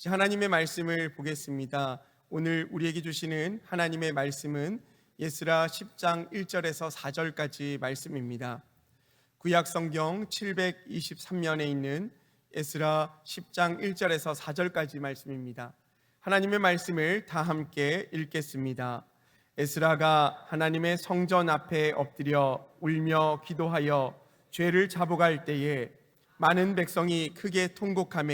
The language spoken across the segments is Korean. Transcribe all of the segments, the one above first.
하나님의 말씀을 보겠습니다. 오늘 우리에게 주시는 하나님의 말씀은 에스라 10장 1절에서 4절까지 말씀입니다. 구약 성경 723면에 있는 에스라 10장 1절에서 4절까지 말씀입니다. 하나님의 말씀을 다 함께 읽겠습니다. 에스라가 하나님의 성전 앞에 엎드려 울며 기도하여 죄를 자복할 때에 많은 백성이 크게 통곡하며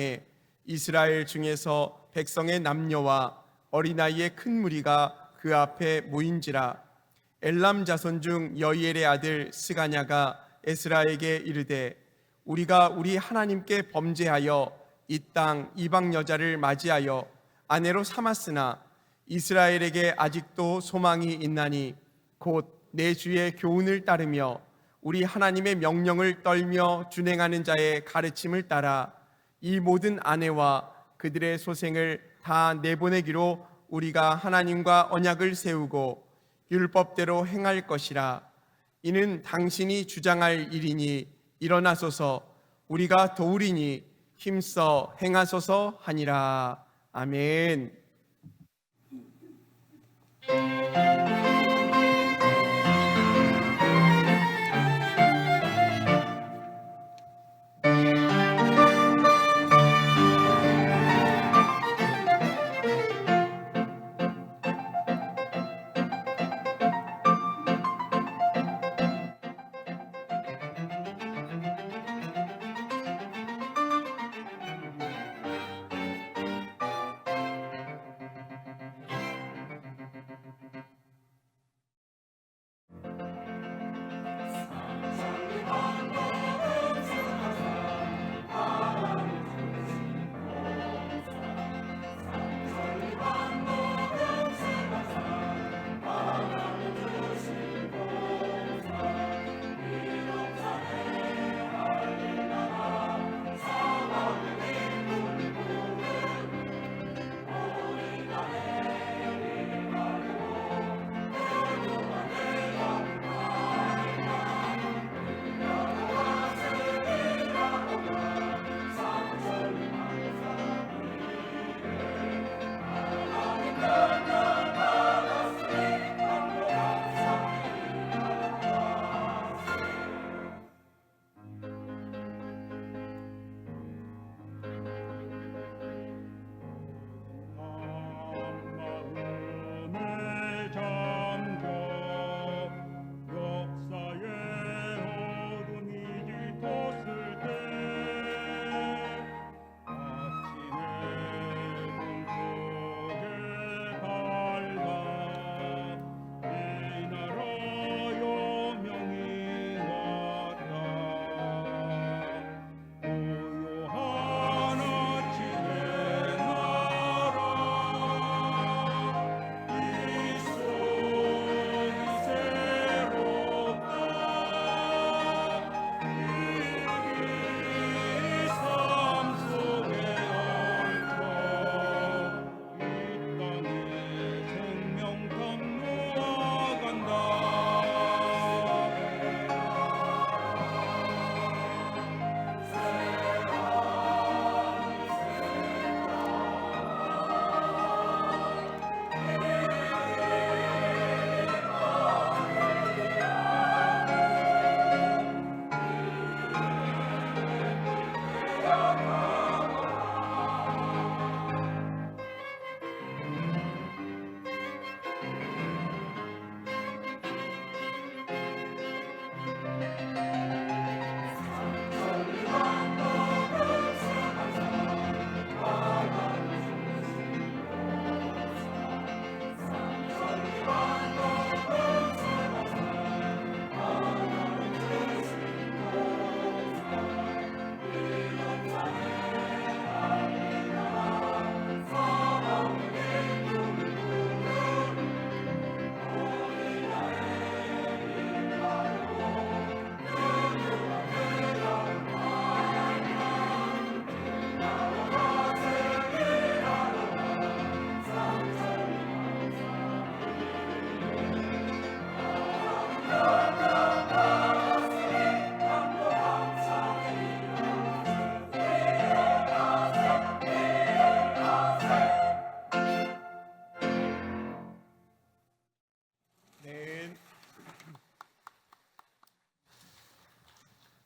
이스라엘 중에서 백성의 남녀와 어린아이의 큰 무리가 그 앞에 모인지라. 엘람 자손 중 여이엘의 아들 스가냐가 에스라에게 이르되 우리가 우리 하나님께 범죄하여 이 땅 이방 여자를 맞이하여 아내로 삼았으나 이스라엘에게 아직도 소망이 있나니 곧 내 주의 교훈을 따르며 우리 하나님의 명령을 떨며 준행하는 자의 가르침을 따라 이 모든 아내와 그들의 소생을 다 내보내기로 우리가 하나님과 언약을 세우고 율법대로 행할 것이라. 이는 당신이 주장할 일이니 일어나소서, 우리가 도우리니 힘써 행하소서 하니라. 아멘.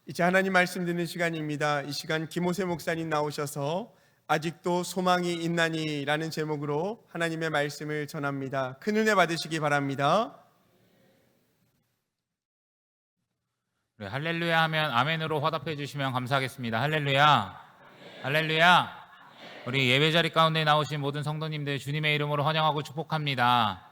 이제 하나님 말씀 듣는 시간입니다. 이 시간 김호세 목사님 나오셔서 아직도 소망이 있나니라는 제목으로 하나님의 말씀을 전합니다. 큰 은혜 받으시기 바랍니다. 네, 할렐루야 하면 아멘으로 화답해 주시면 감사하겠습니다. 할렐루야, 할렐루야. 우리 예배자리 가운데 나오신 모든 성도님들 주님의 이름으로 환영하고 축복합니다.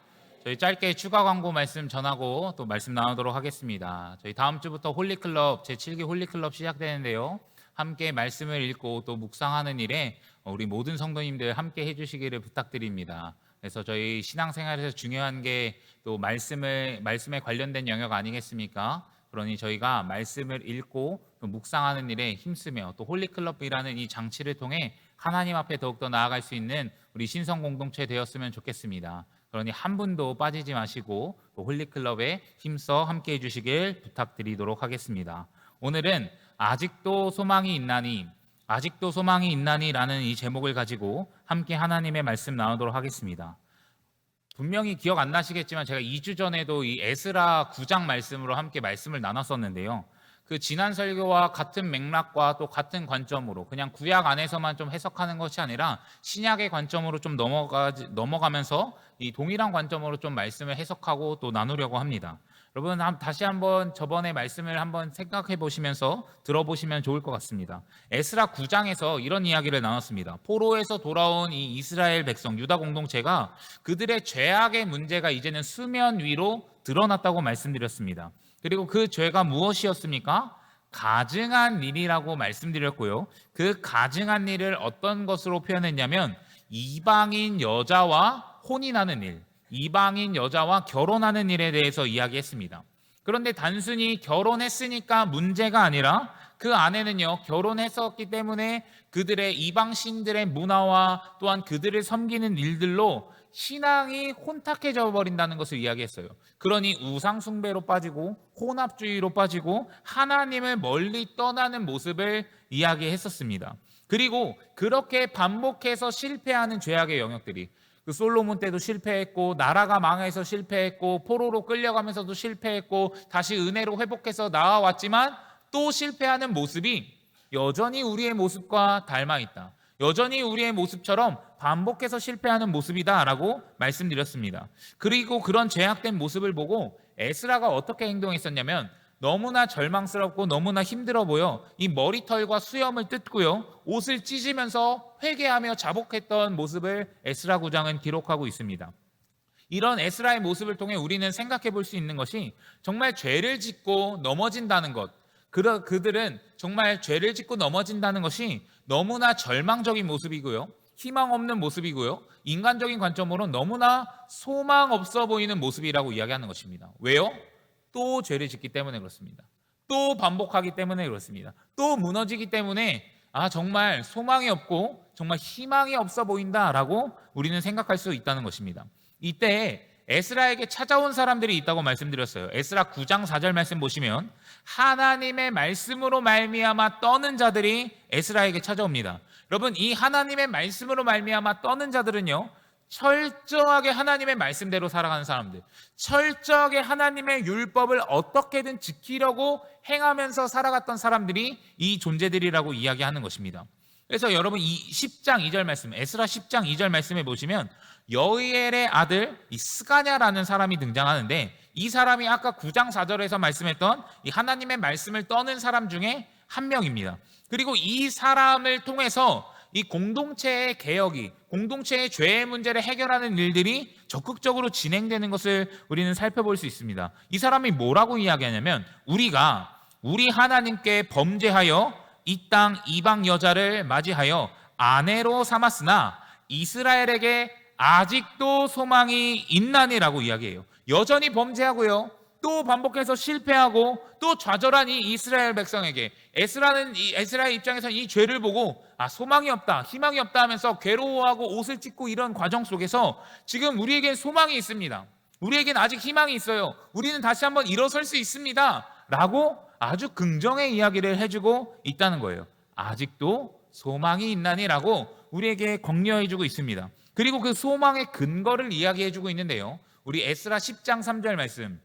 저희 짧게 추가 광고 말씀 전하고 또 말씀 나누도록 하겠습니다. 저희 다음 주부터 홀리클럽 제7기 홀리클럽 시작되는데요. 함께 말씀을 읽고 또 묵상하는 일에 우리 모든 성도님들 함께 해주시기를 부탁드립니다. 그래서 저희 신앙생활에서 중요한 게 또 말씀에 관련된 영역 아니겠습니까? 그러니 저희가 말씀을 읽고 또 묵상하는 일에 힘쓰며 또 홀리클럽이라는 이 장치를 통해 하나님 앞에 더욱더 나아갈 수 있는 우리 신성 공동체 되었으면 좋겠습니다. 그러니 한 분도 빠지지 마시고 또 홀리클럽에 힘써 함께 해주시길 부탁드리도록 하겠습니다. 오늘은 아직도 소망이 있나니, 아직도 소망이 있나니라는 이 제목을 가지고 함께 하나님의 말씀 나누도록 하겠습니다. 분명히 기억 안 나시겠지만 제가 2주 전에도 이 에스라 9장 말씀으로 함께 말씀을 나눴었는데요. 그 지난 설교와 같은 맥락과 또 같은 관점으로 그냥 구약 안에서만 좀 해석하는 것이 아니라 신약의 관점으로 좀 넘어가면서 이 동일한 관점으로 좀 말씀을 해석하고 또 나누려고 합니다. 여러분 다시 한번 저번에 말씀을 한번 생각해 보시면서 들어보시면 좋을 것 같습니다. 에스라 9장에서 이런 이야기를 나눴습니다. 포로에서 돌아온 이 이스라엘 백성 유다 공동체가 그들의 죄악의 문제가 이제는 수면 위로 드러났다고 말씀드렸습니다. 그리고 그 죄가 무엇이었습니까? 가증한 일이라고 말씀드렸고요. 그 가증한 일을 어떤 것으로 표현했냐면 이방인 여자와 혼인하는 일, 이방인 여자와 결혼하는 일에 대해서 이야기했습니다. 그런데 단순히 결혼했으니까 문제가 아니라 그 안에는요, 결혼했었기 때문에 그들의 이방 신들의 문화와 또한 그들을 섬기는 일들로 신앙이 혼탁해져 버린다는 것을 이야기했어요. 그러니 우상 숭배로 빠지고 혼합주의로 빠지고 하나님을 멀리 떠나는 모습을 이야기했었습니다. 그리고 그렇게 반복해서 실패하는 죄악의 영역들이 그 솔로몬 때도 실패했고 나라가 망해서 실패했고 포로로 끌려가면서도 실패했고 다시 은혜로 회복해서 나아왔지만 또 실패하는 모습이 여전히 우리의 모습과 닮아 있다. 여전히 우리의 모습처럼 반복해서 실패하는 모습이다라고 말씀드렸습니다. 그리고 그런 죄악된 모습을 보고 에스라가 어떻게 행동했었냐면 너무나 절망스럽고 너무나 힘들어 보여 이 머리털과 수염을 뜯고요, 옷을 찢으면서 회개하며 자복했던 모습을 에스라 9장은 기록하고 있습니다. 이런 에스라의 모습을 통해 우리는 생각해 볼 수 있는 것이 정말 죄를 짓고 넘어진다는 것, 그들은 정말 죄를 짓고 넘어진다는 것이 너무나 절망적인 모습이고요, 희망 없는 모습이고요, 인간적인 관점으로 너무나 소망 없어 보이는 모습이라고 이야기하는 것입니다. 왜요? 또 죄를 짓기 때문에 그렇습니다. 또 반복하기 때문에 그렇습니다. 또 무너지기 때문에 정말 소망이 없고 정말 희망이 없어 보인다라고 우리는 생각할 수 있다는 것입니다. 이때 에스라에게 찾아온 사람들이 있다고 말씀드렸어요. 에스라 9장 4절 말씀 보시면 하나님의 말씀으로 말미암아 떠는 자들이 에스라에게 찾아옵니다. 여러분, 이 하나님의 말씀으로 말미암아 떠는 자들은요, 철저하게 하나님의 말씀대로 살아가는 사람들, 철저하게 하나님의 율법을 어떻게든 지키려고 행하면서 살아갔던 사람들이 이 존재들이라고 이야기하는 것입니다. 그래서 여러분 이 10장 2절 말씀, 에스라 10장 2절 말씀에 보시면 여이엘의 아들 이 스가냐라는 사람이 등장하는데, 이 사람이 아까 9장 4절에서 말씀했던 이 하나님의 말씀을 떠는 사람 중에 한 명입니다. 그리고 이 사람을 통해서 이 공동체의 개혁이, 공동체의 죄의 문제를 해결하는 일들이 적극적으로 진행되는 것을 우리는 살펴볼 수 있습니다. 이 사람이 뭐라고 이야기하냐면 우리 하나님께 범죄하여 이 땅 이방 여자를 맞이하여 아내로 삼았으나 이스라엘에게 아직도 소망이 있나니라고 이야기해요. 여전히 범죄하고요, 또 반복해서 실패하고 또 좌절한 이 이스라엘 백성에게 에스라의 입장에서는 이 죄를 보고 소망이 없다, 희망이 없다 하면서 괴로워하고 옷을 찢고 이런 과정 속에서 지금 우리에겐 소망이 있습니다. 우리에겐 아직 희망이 있어요. 우리는 다시 한번 일어설 수 있습니다 라고 아주 긍정의 이야기를 해주고 있다는 거예요. 아직도 소망이 있나니라고 우리에게 격려해주고 있습니다. 그리고 그 소망의 근거를 이야기해주고 있는데요, 우리 에스라 10장 3절 말씀,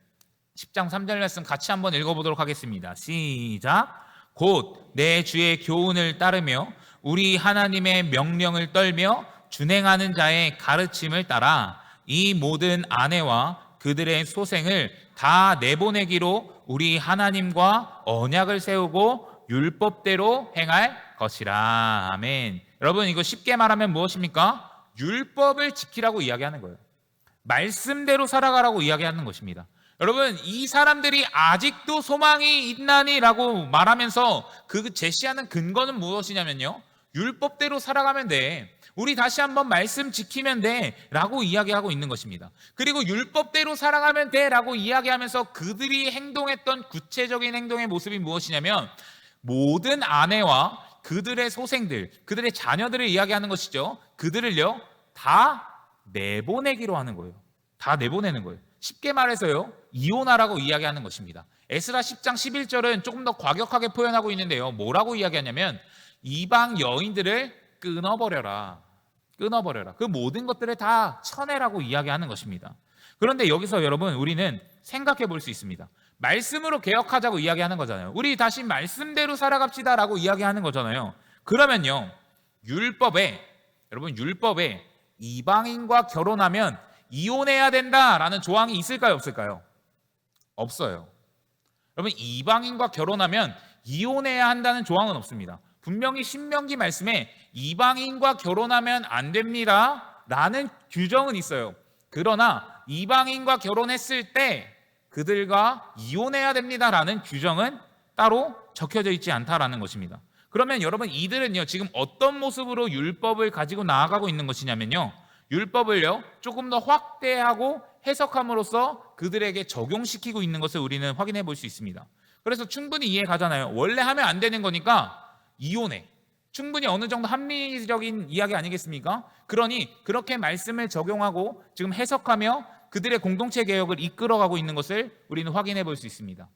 10장 3절 말씀 같이 한번 읽어보도록 하겠습니다. 시작. 곧 내 주의 교훈을 따르며 우리 하나님의 명령을 떨며 준행하는 자의 가르침을 따라 이 모든 아내와 그들의 소생을 다 내보내기로 우리 하나님과 언약을 세우고 율법대로 행할 것이라. 아멘. 여러분, 이거 쉽게 말하면 무엇입니까? 율법을 지키라고 이야기하는 거예요. 말씀대로 살아가라고 이야기하는 것입니다. 여러분, 이 사람들이 아직도 소망이 있나니라고 말하면서 그 제시하는 근거는 무엇이냐면요, 율법대로 살아가면 돼, 우리 다시 한번 말씀 지키면 돼 라고 이야기하고 있는 것입니다. 그리고 율법대로 살아가면 돼 라고 이야기하면서 그들이 행동했던 구체적인 행동의 모습이 무엇이냐면 모든 아내와 그들의 소생들, 그들의 자녀들을 이야기하는 것이죠. 그들을요 다 내보내기로 하는 거예요. 다 내보내는 거예요. 쉽게 말해서요, 이혼하라고 이야기하는 것입니다. 에스라 10장 11절은 조금 더 과격하게 표현하고 있는데요, 뭐라고 이야기하냐면 이방 여인들을 끊어버려라. 끊어버려라. 그 모든 것들을 다 쳐내라고 이야기하는 것입니다. 그런데 여기서 여러분, 우리는 생각해 볼 수 있습니다. 말씀으로 개혁하자고 이야기하는 거잖아요. 우리 다시 말씀대로 살아갑시다 라고 이야기하는 거잖아요. 그러면요, 여러분 율법에 이방인과 결혼하면 이혼해야 된다라는 조항이 있을까요, 없을까요? 없어요. 여러분, 이방인과 결혼하면 이혼해야 한다는 조항은 없습니다. 분명히 신명기 말씀에 이방인과 결혼하면 안 됩니다 라는 규정은 있어요. 그러나 이방인과 결혼했을 때 그들과 이혼해야 됩니다 라는 규정은 따로 적혀져 있지 않다라는 것입니다. 그러면 여러분, 이들은요 지금 어떤 모습으로 율법을 가지고 나아가고 있는 것이냐면요, 율법을요 조금 더 확대하고 해석함으로써 그들에게 적용시키고 있는 것을 우리는 확인해 볼 수 있습니다. 그래서 충분히 이해 가잖아요. 원래 하면 안 되는 거니까 이혼해. 충분히 어느 정도 합리적인 이야기 아니겠습니까? 그러니 그렇게 말씀을 적용하고 지금 해석하며 그들의 공동체 개혁을 이끌어가고 있는 것을 우리는 확인해 볼 수 있습니다.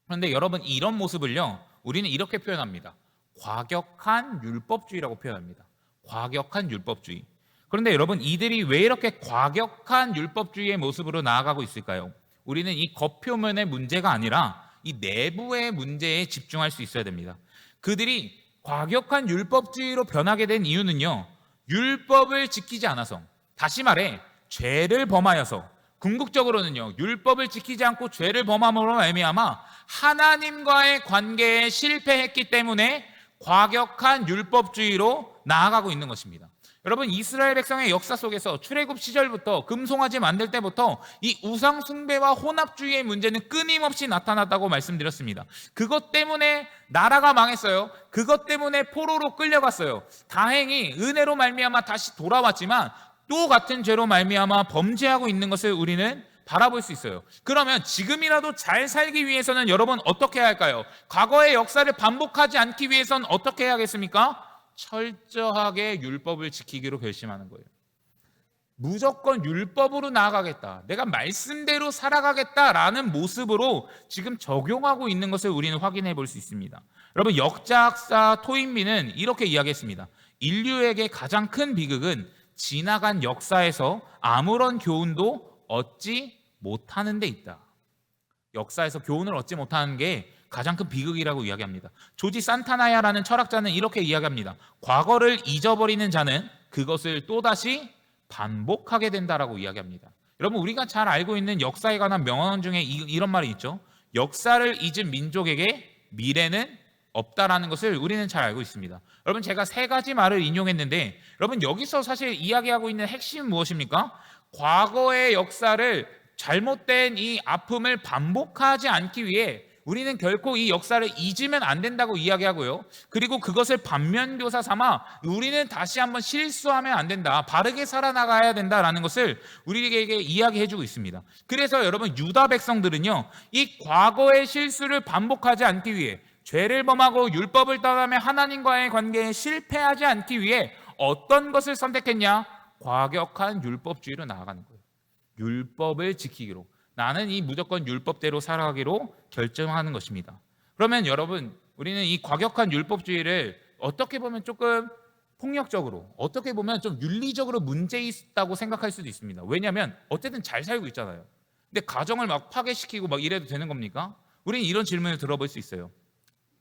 그런데 여러분, 이런 모습을요 우리는 이렇게 표현합니다. 과격한 율법주의라고 표현합니다. 과격한 율법주의. 그런데 여러분, 이들이 왜 이렇게 과격한 율법주의의 모습으로 나아가고 있을까요? 우리는 이 겉표면의 문제가 아니라 이 내부의 문제에 집중할 수 있어야 됩니다. 그들이 과격한 율법주의로 변하게 된 이유는요, 율법을 지키지 않아서, 다시 말해 죄를 범하여서, 궁극적으로는요 율법을 지키지 않고 죄를 범함으로 말미암아 하나님과의 관계에 실패했기 때문에 과격한 율법주의로 나아가고 있는 것입니다. 여러분, 이스라엘 백성의 역사 속에서 출애굽 시절부터 금송아지 만들 때부터 이 우상 숭배와 혼합주의의 문제는 끊임없이 나타났다고 말씀드렸습니다. 그것 때문에 나라가 망했어요. 그것 때문에 포로로 끌려갔어요. 다행히 은혜로 말미암아 다시 돌아왔지만 또 같은 죄로 말미암아 범죄하고 있는 것을 우리는 바라볼 수 있어요. 그러면 지금이라도 잘 살기 위해서는 여러분 어떻게 해야 할까요? 과거의 역사를 반복하지 않기 위해서는 어떻게 해야겠습니까? 철저하게 율법을 지키기로 결심하는 거예요. 무조건 율법으로 나아가겠다, 내가 말씀대로 살아가겠다라는 모습으로 지금 적용하고 있는 것을 우리는 확인해 볼 수 있습니다. 여러분, 역사학자 토인비는 이렇게 이야기했습니다. 인류에게 가장 큰 비극은 지나간 역사에서 아무런 교훈도 얻지 못하는 데 있다. 역사에서 교훈을 얻지 못하는 게 가장 큰 비극이라고 이야기합니다. 조지 산타나야라는 철학자는 이렇게 이야기합니다. 과거를 잊어버리는 자는 그것을 또다시 반복하게 된다라고 이야기합니다. 여러분, 우리가 잘 알고 있는 역사에 관한 명언 중에 이런 말이 있죠. 역사를 잊은 민족에게 미래는 없다라는 것을 우리는 잘 알고 있습니다. 여러분, 제가 세 가지 말을 인용했는데 여러분, 여기서 사실 이야기하고 있는 핵심은 무엇입니까? 과거의 역사를, 잘못된 이 아픔을 반복하지 않기 위해 우리는 결코 이 역사를 잊으면 안 된다고 이야기하고요. 그리고 그것을 반면교사 삼아 우리는 다시 한번 실수하면 안 된다, 바르게 살아나가야 된다라는 것을 우리에게 이야기해주고 있습니다. 그래서 여러분, 유다 백성들은요 이 과거의 실수를 반복하지 않기 위해, 죄를 범하고 율법을 떠나며 하나님과의 관계에 실패하지 않기 위해 어떤 것을 선택했냐? 과격한 율법주의로 나아가는 거예요. 율법을 지키기로, 나는 이 무조건 율법대로 살아가기로 결정하는 것입니다. 그러면 여러분, 우리는 이 과격한 율법주의를 어떻게 보면 조금 폭력적으로, 어떻게 보면 좀 윤리적으로 문제 있다고 생각할 수도 있습니다. 왜냐하면 어쨌든 잘 살고 있잖아요. 근데 가정을 막 파괴시키고 막 이래도 되는 겁니까? 우리는 이런 질문을 들어볼 수 있어요.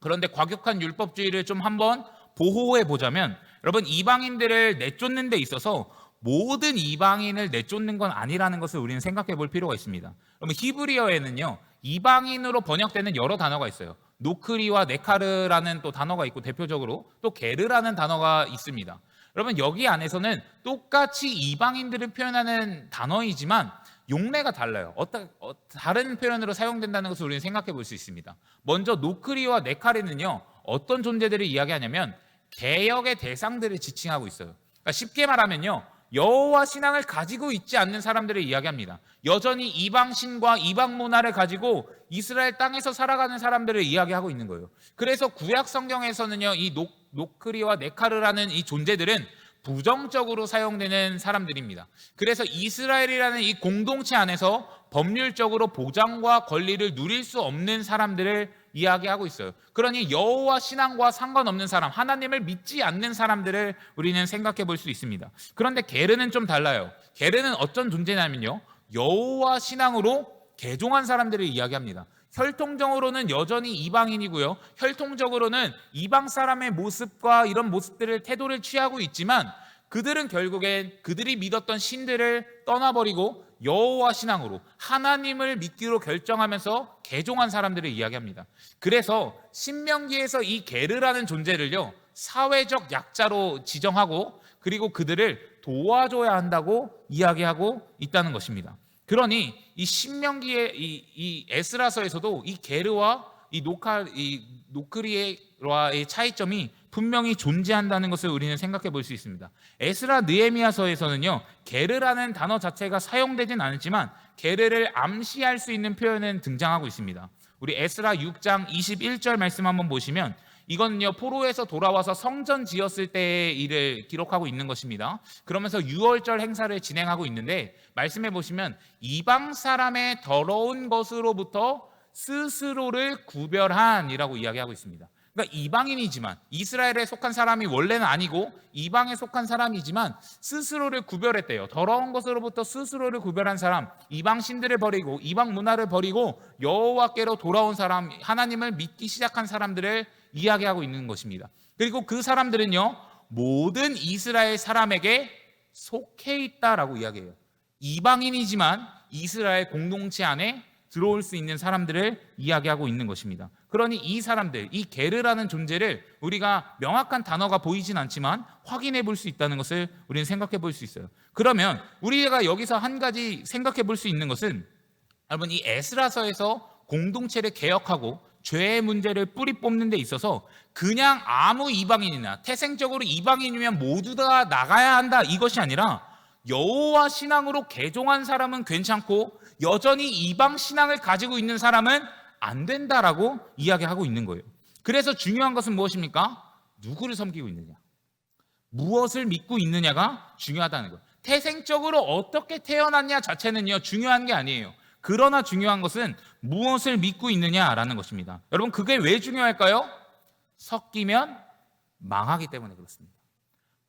그런데 과격한 율법주의를 좀 한번 보호해 보자면, 여러분, 이방인들을 내쫓는 데 있어서 모든 이방인을 내쫓는 건 아니라는 것을 우리는 생각해 볼 필요가 있습니다. 그러면 히브리어에는요, 이방인으로 번역되는 여러 단어가 있어요. 노크리와 네카르라는 또 단어가 있고, 대표적으로 또 게르라는 단어가 있습니다. 여러분, 여기 안에서는 똑같이 이방인들을 표현하는 단어이지만 용례가 달라요. 다른 표현으로 사용된다는 것을 우리는 생각해 볼 수 있습니다. 먼저 노크리와 네카르는요, 어떤 존재들을 이야기하냐면 개역의 대상들을 지칭하고 있어요. 그러니까 쉽게 말하면요, 여호와 신앙을 가지고 있지 않는 사람들을 이야기합니다. 여전히 이방 신과 이방 문화를 가지고 이스라엘 땅에서 살아가는 사람들을 이야기하고 있는 거예요. 그래서 구약 성경에서는요, 이 노크리와 네카르라는 이 존재들은 부정적으로 사용되는 사람들입니다. 그래서 이스라엘이라는 이 공동체 안에서 법률적으로 보장과 권리를 누릴 수 없는 사람들을 이야기하고 있어요. 그러니 여호와 신앙과 상관없는 사람, 하나님을 믿지 않는 사람들을 우리는 생각해 볼 수 있습니다. 그런데 게르는 좀 달라요. 게르는 어떤 존재냐면요, 여호와 신앙으로 개종한 사람들을 이야기합니다. 혈통적으로는 여전히 이방인이고요, 혈통적으로는 이방 사람의 모습과 이런 모습들을 태도를 취하고 있지만 그들은 결국엔 그들이 믿었던 신들을 떠나버리고 여호와 신앙으로 하나님을 믿기로 결정하면서 개종한 사람들을 이야기합니다. 그래서 신명기에서 이 게르라는 존재를요, 사회적 약자로 지정하고 그리고 그들을 도와줘야 한다고 이야기하고 있다는 것입니다. 그러니 이 신명기의 이 에스라서에서도 이 게르와 이 노크리와의 차이점이 분명히 존재한다는 것을 우리는 생각해 볼 수 있습니다. 에스라 느헤미야서에서는요, 게르라는 단어 자체가 사용되진 않지만 게르를 암시할 수 있는 표현은 등장하고 있습니다. 우리 에스라 6장 21절 말씀 한번 보시면, 이거는요, 포로에서 돌아와서 성전 지었을 때의 일을 기록하고 있는 것입니다. 그러면서 유월절 행사를 진행하고 있는데, 말씀해 보시면 이방 사람의 더러운 것으로부터 스스로를 구별한이라고 이야기하고 있습니다. 그러니까 이방인이지만, 이스라엘에 속한 사람이 원래는 아니고 이방에 속한 사람이지만 스스로를 구별했대요. 더러운 것으로부터 스스로를 구별한 사람, 이방 신들을 버리고 이방 문화를 버리고 여호와께로 돌아온 사람, 하나님을 믿기 시작한 사람들을 이야기하고 있는 것입니다. 그리고 그 사람들은요, 모든 이스라엘 사람에게 속해 있다라고 이야기해요. 이방인이지만 이스라엘 공동체 안에 들어올 수 있는 사람들을 이야기하고 있는 것입니다. 그러니 이 사람들, 이 게르라는 존재를 우리가 명확한 단어가 보이진 않지만 확인해 볼 수 있다는 것을 우리는 생각해 볼 수 있어요. 그러면 우리가 여기서 한 가지 생각해 볼 수 있는 것은, 여러분, 이 에스라서에서 공동체를 개혁하고 죄의 문제를 뿌리 뽑는 데 있어서 그냥 아무 이방인이나 태생적으로 이방인이면 모두 다 나가야 한다, 이것이 아니라 여호와 신앙으로 개종한 사람은 괜찮고 여전히 이방 신앙을 가지고 있는 사람은 안 된다라고 이야기하고 있는 거예요. 그래서 중요한 것은 무엇입니까? 누구를 섬기고 있느냐, 무엇을 믿고 있느냐가 중요하다는 거예요. 태생적으로 어떻게 태어났냐 자체는요, 중요한 게 아니에요. 그러나 중요한 것은 무엇을 믿고 있느냐라는 것입니다. 여러분, 그게 왜 중요할까요? 섞이면 망하기 때문에 그렇습니다.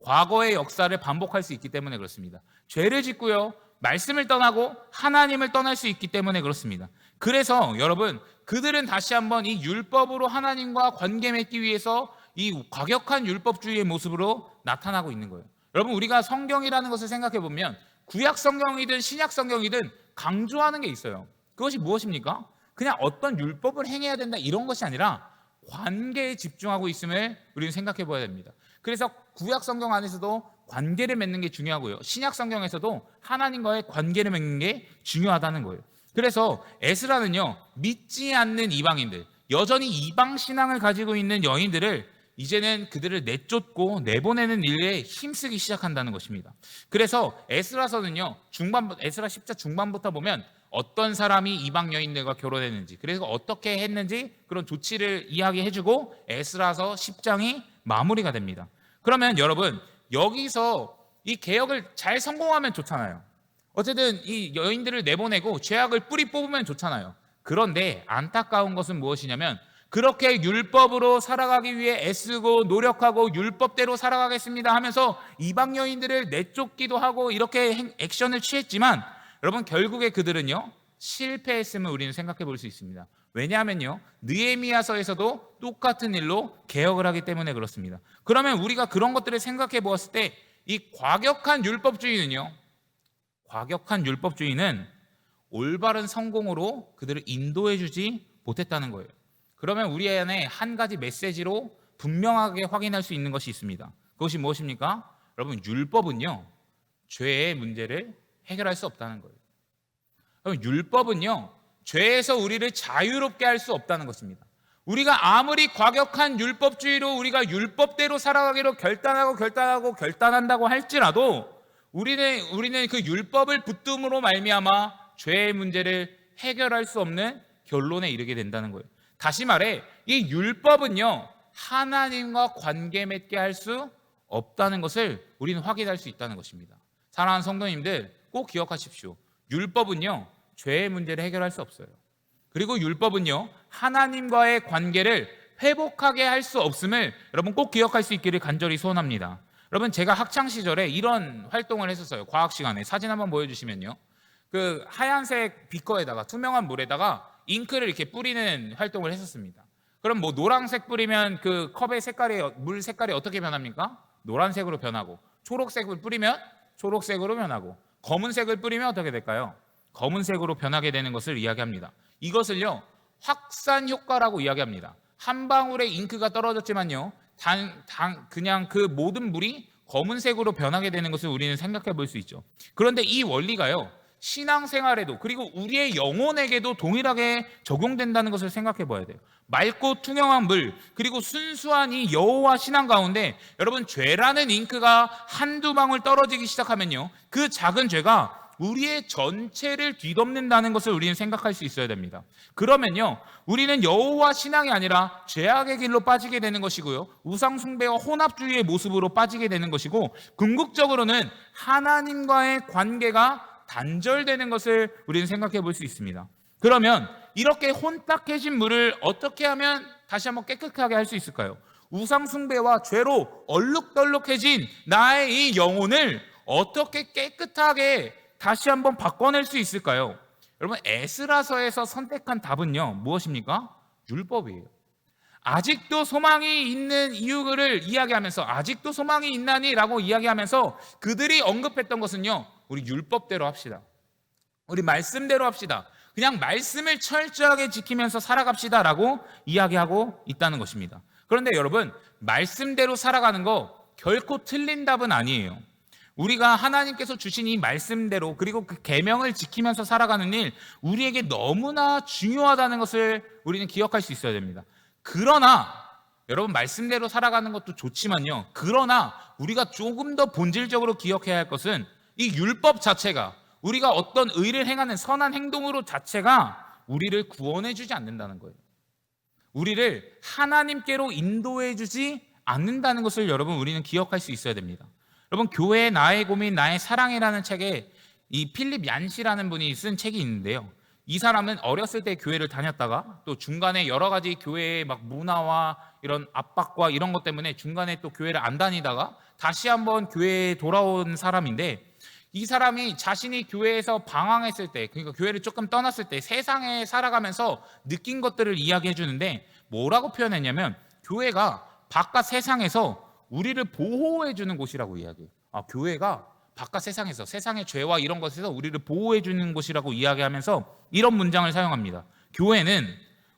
과거의 역사를 반복할 수 있기 때문에 그렇습니다. 죄를 짓고요, 말씀을 떠나고 하나님을 떠날 수 있기 때문에 그렇습니다. 그래서 여러분, 그들은 다시 한번 이 율법으로 하나님과 관계 맺기 위해서 이 과격한 율법주의의 모습으로 나타나고 있는 거예요. 여러분, 우리가 성경이라는 것을 생각해 보면 구약 성경이든 신약 성경이든 강조하는 게 있어요. 그것이 무엇입니까? 그냥 어떤 율법을 행해야 된다, 이런 것이 아니라 관계에 집중하고 있음을 우리는 생각해 봐야 됩니다. 그래서 구약 성경 안에서도 관계를 맺는 게 중요하고요, 신약 성경에서도 하나님과의 관계를 맺는 게 중요하다는 거예요. 그래서 에스라는요, 믿지 않는 이방인들, 여전히 이방 신앙을 가지고 있는 여인들을 이제는 그들을 내쫓고 내보내는 일에 힘쓰기 시작한다는 것입니다. 그래서 에스라서는요, 에스라 10장 중반부터 보면 어떤 사람이 이방 여인들과 결혼했는지, 그래서 어떻게 했는지 그런 조치를 이야기해주고 에스라서 10장이 마무리가 됩니다. 그러면 여러분, 여기서 이 개혁을 잘 성공하면 좋잖아요. 어쨌든 이 여인들을 내보내고 죄악을 뿌리 뽑으면 좋잖아요. 그런데 안타까운 것은 무엇이냐면, 그렇게 율법으로 살아가기 위해 애쓰고 노력하고 율법대로 살아가겠습니다 하면서 이방 여인들을 내쫓기도 하고 이렇게 액션을 취했지만, 여러분, 결국에 그들은요, 실패했음을 우리는 생각해 볼 수 있습니다. 왜냐하면요, 느헤미야서에서도 똑같은 일로 개혁을 하기 때문에 그렇습니다. 그러면 우리가 그런 것들을 생각해 보았을 때 이 과격한 율법주의는 올바른 성공으로 그들을 인도해 주지 못했다는 거예요. 그러면 우리 안에 한 가지 메시지로 분명하게 확인할 수 있는 것이 있습니다. 그것이 무엇입니까? 여러분, 율법은요, 죄의 문제를 해결할 수 없다는 거예요. 여러분, 율법은요, 죄에서 우리를 자유롭게 할 수 없다는 것입니다. 우리가 아무리 과격한 율법주의로 우리가 율법대로 살아가기로 결단한다고 할지라도 우리는 그 율법을 붙듦으로 말미암아 죄의 문제를 해결할 수 없는 결론에 이르게 된다는 거예요. 다시 말해, 이 율법은요, 하나님과 관계 맺게 할 수 없다는 것을 우리는 확인할 수 있다는 것입니다. 사랑하는 성도님들, 꼭 기억하십시오. 율법은요, 죄의 문제를 해결할 수 없어요. 그리고 율법은요, 하나님과의 관계를 회복하게 할 수 없음을 여러분 꼭 기억할 수 있기를 간절히 소원합니다. 여러분, 제가 학창 시절에 이런 활동을 했었어요. 과학 시간에. 사진 한번 보여주시면요, 그 하얀색 비커에다가, 투명한 물에다가 잉크를 이렇게 뿌리는 활동을 했었습니다. 그럼 뭐 노란색 뿌리면 그 컵의 물 색깔이 어떻게 변합니까? 노란색으로 변하고, 초록색을 뿌리면 초록색으로 변하고, 검은색을 뿌리면 어떻게 될까요? 검은색으로 변하게 되는 것을 이야기합니다. 이것을요, 확산 효과라고 이야기합니다. 한 방울의 잉크가 떨어졌지만요, 그냥 그 모든 물이 검은색으로 변하게 되는 것을 우리는 생각해 볼 수 있죠. 그런데 이 원리가요, 신앙생활에도, 그리고 우리의 영혼에게도 동일하게 적용된다는 것을 생각해 봐야 돼요. 맑고 투명한 물, 그리고 순수한 이 여호와 신앙 가운데 여러분, 죄라는 잉크가 한두 방울 떨어지기 시작하면요, 그 작은 죄가 우리의 전체를 뒤덮는다는 것을 우리는 생각할 수 있어야 됩니다. 그러면요, 우리는 여호와 신앙이 아니라 죄악의 길로 빠지게 되는 것이고요, 우상 숭배와 혼합주의의 모습으로 빠지게 되는 것이고, 궁극적으로는 하나님과의 관계가 단절되는 것을 우리는 생각해 볼 수 있습니다. 그러면 이렇게 혼탁해진 물을 어떻게 하면 다시 한번 깨끗하게 할 수 있을까요? 우상 숭배와 죄로 얼룩덜룩해진 나의 이 영혼을 어떻게 깨끗하게 다시 한번 바꿔낼 수 있을까요? 여러분, 에스라서에서 선택한 답은요, 무엇입니까? 율법이에요. 아직도 소망이 있는 이유를 이야기하면서, 아직도 소망이 있나니? 라고 이야기하면서 그들이 언급했던 것은요, 우리 율법대로 합시다. 우리 말씀대로 합시다. 그냥 말씀을 철저하게 지키면서 살아갑시다 라고 이야기하고 있다는 것입니다. 그런데 여러분, 말씀대로 살아가는 거 결코 틀린 답은 아니에요. 우리가 하나님께서 주신 이 말씀대로, 그리고 그 계명을 지키면서 살아가는 일, 우리에게 너무나 중요하다는 것을 우리는 기억할 수 있어야 됩니다. 그러나 여러분, 말씀대로 살아가는 것도 좋지만요, 그러나 우리가 조금 더 본질적으로 기억해야 할 것은 이 율법 자체가, 우리가 어떤 의를 행하는 선한 행동으로 자체가 우리를 구원해 주지 않는다는 거예요. 우리를 하나님께로 인도해 주지 않는다는 것을 여러분, 우리는 기억할 수 있어야 됩니다. 여러분, 교회의 나의 고민 나의 사랑이라는 책에 이 필립 얀시라는 분이 쓴 책이 있는데요, 이 사람은 어렸을 때 교회를 다녔다가 또 중간에 여러 가지 교회의 막 문화와 이런 압박과 이런 것 때문에 중간에 또 교회를 안 다니다가 다시 한번 교회에 돌아온 사람인데, 이 사람이 자신이 교회에서 방황했을 때, 그러니까 교회를 조금 떠났을 때 세상에 살아가면서 느낀 것들을 이야기해 주는데, 뭐라고 표현했냐면, 교회가 바깥 세상에서 우리를 보호해 주는 곳이라고 이야기해요. 교회가 바깥 세상에서, 세상의 죄와 이런 것에서 우리를 보호해 주는 곳이라고 이야기하면서 이런 문장을 사용합니다. 교회는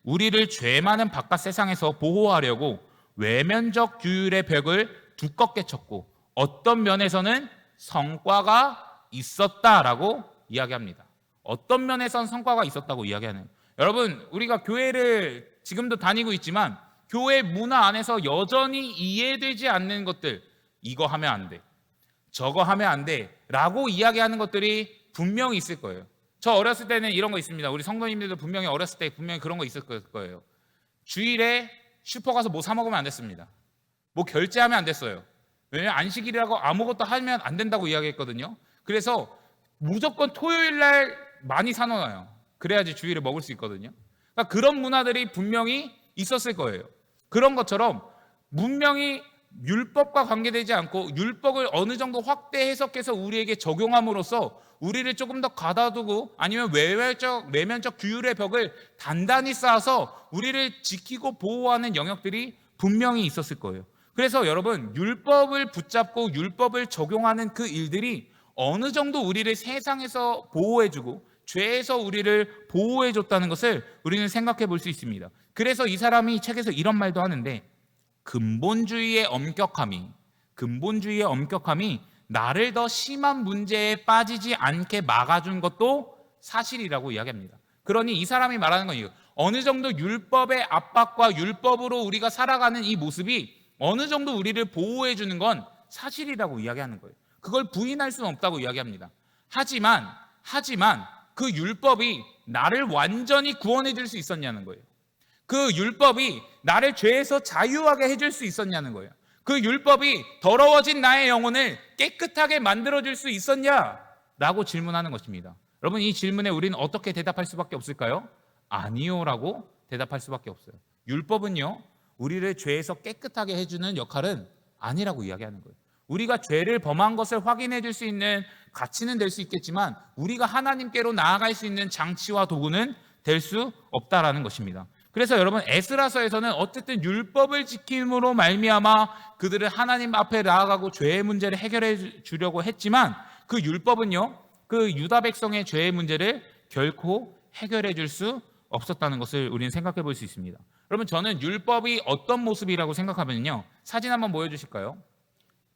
우리를 죄 많은 바깥 세상에서 보호하려고 외면적 규율의 벽을 두껍게 쳤고, 어떤 면에서는 성과가 있었다라고 이야기합니다. 어떤 면에선 성과가 있었다고 이야기하는. 여러분, 우리가 교회를 지금도 다니고 있지만 교회 문화 안에서 여전히 이해되지 않는 것들, 이거 하면 안 돼, 저거 하면 안 돼 라고 이야기하는 것들이 분명히 있을 거예요. 저 어렸을 때는 이런 거 있습니다. 우리 성도님들도 분명히 어렸을 때 분명히 그런 거 있을 거예요. 주일에 슈퍼 가서 뭐 사 먹으면 안 됐습니다. 뭐 결제하면 안 됐어요. 왜냐면 안식일이라고 아무것도 하면 안 된다고 이야기했거든요. 그래서 무조건 토요일 날 많이 사놓아요. 그래야지 주일에 먹을 수 있거든요. 그러니까 그런 문화들이 분명히 있었을 거예요. 그런 것처럼 분명히 율법과 관계되지 않고 율법을 어느 정도 확대 해석해서 우리에게 적용함으로써 우리를 조금 더 가다두고 아니면 외면적 규율의 벽을 단단히 쌓아서 우리를 지키고 보호하는 영역들이 분명히 있었을 거예요. 그래서 여러분, 율법을 붙잡고 율법을 적용하는 그 일들이 어느 정도 우리를 세상에서 보호해주고 죄에서 우리를 보호해줬다는 것을 우리는 생각해 볼 수 있습니다. 그래서 이 사람이 책에서 이런 말도 하는데, 근본주의의 엄격함이 나를 더 심한 문제에 빠지지 않게 막아준 것도 사실이라고 이야기합니다. 그러니 이 사람이 말하는 건 이거, 어느 정도 율법의 압박과 율법으로 우리가 살아가는 이 모습이 어느 정도 우리를 보호해 주는 건 사실이라고 이야기하는 거예요. 그걸 부인할 수는 없다고 이야기합니다. 하지만 그 율법이 나를 완전히 구원해 줄 수 있었냐는 거예요. 그 율법이 나를 죄에서 자유하게 해줄 수 있었냐는 거예요. 그 율법이 더러워진 나의 영혼을 깨끗하게 만들어줄 수 있었냐라고 질문하는 것입니다. 여러분, 이 질문에 우리는 어떻게 대답할 수밖에 없을까요? 아니요라고 대답할 수밖에 없어요. 율법은요, 우리를 죄에서 깨끗하게 해주는 역할은 아니라고 이야기하는 거예요. 우리가 죄를 범한 것을 확인해 줄 수 있는 가치는 될 수 있겠지만 우리가 하나님께로 나아갈 수 있는 장치와 도구는 될 수 없다라는 것입니다. 그래서 여러분, 에스라서에서는 어쨌든 율법을 지킴으로 말미암아 그들을 하나님 앞에 나아가고 죄의 문제를 해결해 주려고 했지만 그 율법은요, 그 유다 백성의 죄의 문제를 결코 해결해 줄 수 없었다는 것을 우리는 생각해 볼 수 있습니다. 여러분, 저는 율법이 어떤 모습이라고 생각하면요, 사진 한번 보여주실까요?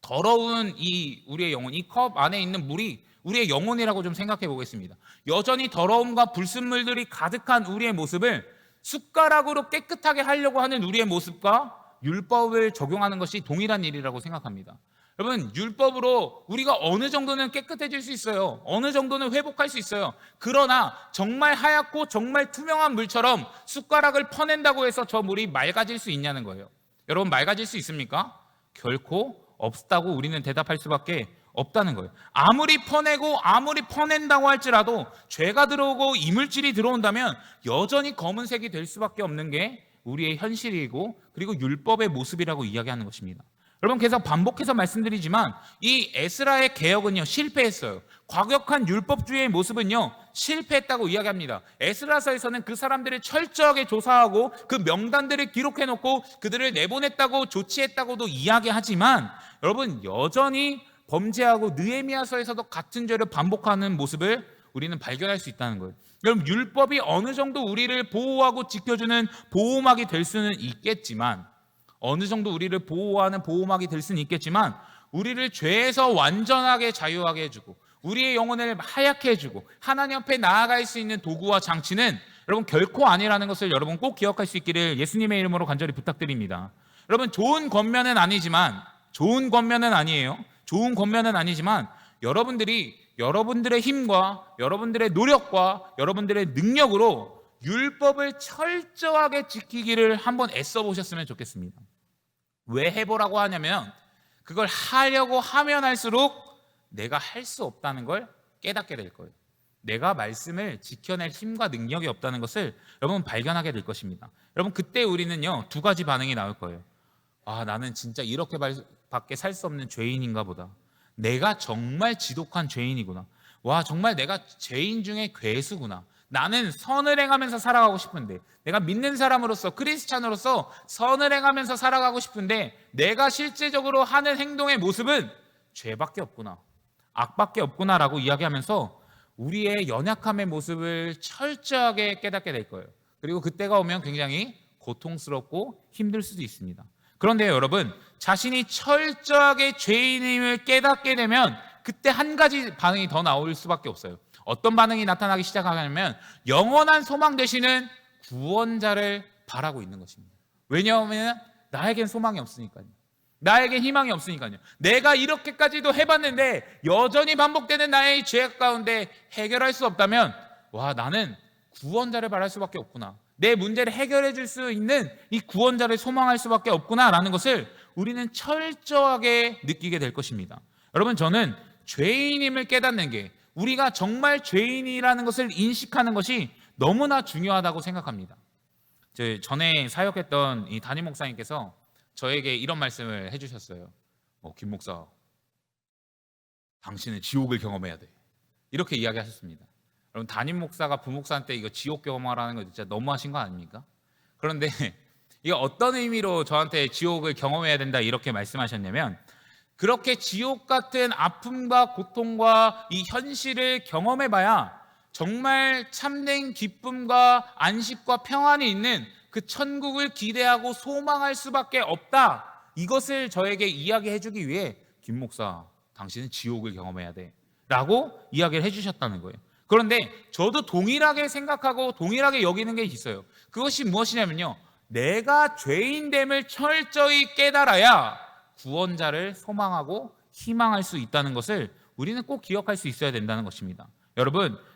더러운 이 우리의 영혼, 이 컵 안에 있는 물이 우리의 영혼이라고 좀 생각해 보겠습니다. 여전히 더러움과 불순물들이 가득한 우리의 모습을 숟가락으로 깨끗하게 하려고 하는 우리의 모습과 율법을 적용하는 것이 동일한 일이라고 생각합니다. 여러분, 율법으로 우리가 어느 정도는 깨끗해질 수 있어요. 어느 정도는 회복할 수 있어요. 그러나 정말 하얗고 정말 투명한 물처럼 숟가락을 퍼낸다고 해서 저 물이 맑아질 수 있냐는 거예요. 여러분, 맑아질 수 있습니까? 결코 없다고 우리는 대답할 수밖에 없다는 거예요. 아무리 퍼내고 아무리 퍼낸다고 할지라도 죄가 들어오고 이물질이 들어온다면 여전히 검은색이 될 수밖에 없는 게 우리의 현실이고, 그리고 율법의 모습이라고 이야기하는 것입니다. 여러분, 계속 반복해서 말씀드리지만 이 에스라의 개혁은요, 실패했어요. 과격한 율법주의의 모습은요, 실패했다고 이야기합니다. 에스라서에서는 그 사람들을 철저하게 조사하고 그 명단들을 기록해놓고 그들을 내보냈다고 조치했다고도 이야기하지만 여러분, 여전히 범죄하고 느헤미야서에서도 같은 죄를 반복하는 모습을 우리는 발견할 수 있다는 거예요. 여러분, 율법이 어느 정도 우리를 보호하고 지켜주는 보호막이 될 수는 있겠지만, 어느 정도 우리를 보호하는 보호막이 될 수는 있겠지만, 우리를 죄에서 완전하게 자유하게 해주고 우리의 영혼을 하얗게 해주고 하나님 앞에 나아갈 수 있는 도구와 장치는 여러분 결코 아니라는 것을 여러분 꼭 기억할 수 있기를 예수님의 이름으로 간절히 부탁드립니다. 여러분, 좋은 권면은 아니지만, 좋은 권면은 아니지만 여러분들의 힘과 여러분들의 노력과 여러분들의 능력으로 율법을 철저하게 지키기를 한번 애써 보셨으면 좋겠습니다. 왜 해보라고 하냐면 그걸 하려고 하면 할수록 내가 할 수 없다는 걸 깨닫게 될 거예요. 내가 말씀을 지켜낼 힘과 능력이 없다는 것을 여러분 발견하게 될 것입니다. 여러분, 그때 우리는요, 두 가지 반응이 나올 거예요. 아, 나는 진짜 이렇게밖에 살 수 없는 죄인인가 보다. 내가 정말 지독한 죄인이구나. 와, 정말 내가 죄인 중에 괴수구나. 나는 선을 행하면서 살아가고 싶은데, 내가 믿는 사람으로서, 크리스찬으로서 선을 행하면서 살아가고 싶은데 내가 실제적으로 하는 행동의 모습은 죄밖에 없구나, 악밖에 없구나라고 이야기하면서 우리의 연약함의 모습을 철저하게 깨닫게 될 거예요. 그리고 그때가 오면 굉장히 고통스럽고 힘들 수도 있습니다. 그런데 여러분, 자신이 철저하게 죄인임을 깨닫게 되면 그때 한 가지 반응이 더 나올 수밖에 없어요. 어떤 반응이 나타나기 시작하냐면 영원한 소망 되시는 구원자를 바라고 있는 것입니다. 왜냐하면 나에겐 소망이 없으니까요. 나에겐 희망이 없으니까요. 내가 이렇게까지도 해봤는데 여전히 반복되는 나의 죄악 가운데 해결할 수 없다면, 와, 나는 구원자를 바랄 수밖에 없구나. 내 문제를 해결해 줄 수 있는 이 구원자를 소망할 수밖에 없구나라는 것을 우리는 철저하게 느끼게 될 것입니다. 여러분, 저는 죄인임을 깨닫는 게, 우리가 정말 죄인이라는 것을 인식하는 것이 너무나 중요하다고 생각합니다. 전에 사역했던 이 담임 목사님께서 저에게 이런 말씀을 해주셨어요. 김 목사, 당신은 지옥을 경험해야 돼. 이렇게 이야기하셨습니다. 여러분, 담임 목사가 부목사한테 이거 지옥 경험하라는 거 진짜 너무하신 거 아닙니까? 그런데 이게 어떤 의미로 저한테 지옥을 경험해야 된다 이렇게 말씀하셨냐면, 그렇게 지옥 같은 아픔과 고통과 이 현실을 경험해봐야 정말 참된 기쁨과 안식과 평안이 있는 그 천국을 기대하고 소망할 수밖에 없다. 이것을 저에게 이야기해 주기 위해 김 목사, 당신은 지옥을 경험해야 돼 라고 이야기를 해주셨다는 거예요. 그런데 저도 동일하게 생각하고 동일하게 여기는 게 있어요. 그것이 무엇이냐면요, 내가 죄인됨을 철저히 깨달아야 구원자를 소망하고 희망할 수 있다는 것을 우리는 꼭 기억할 수 있어야 된다는 것입니다.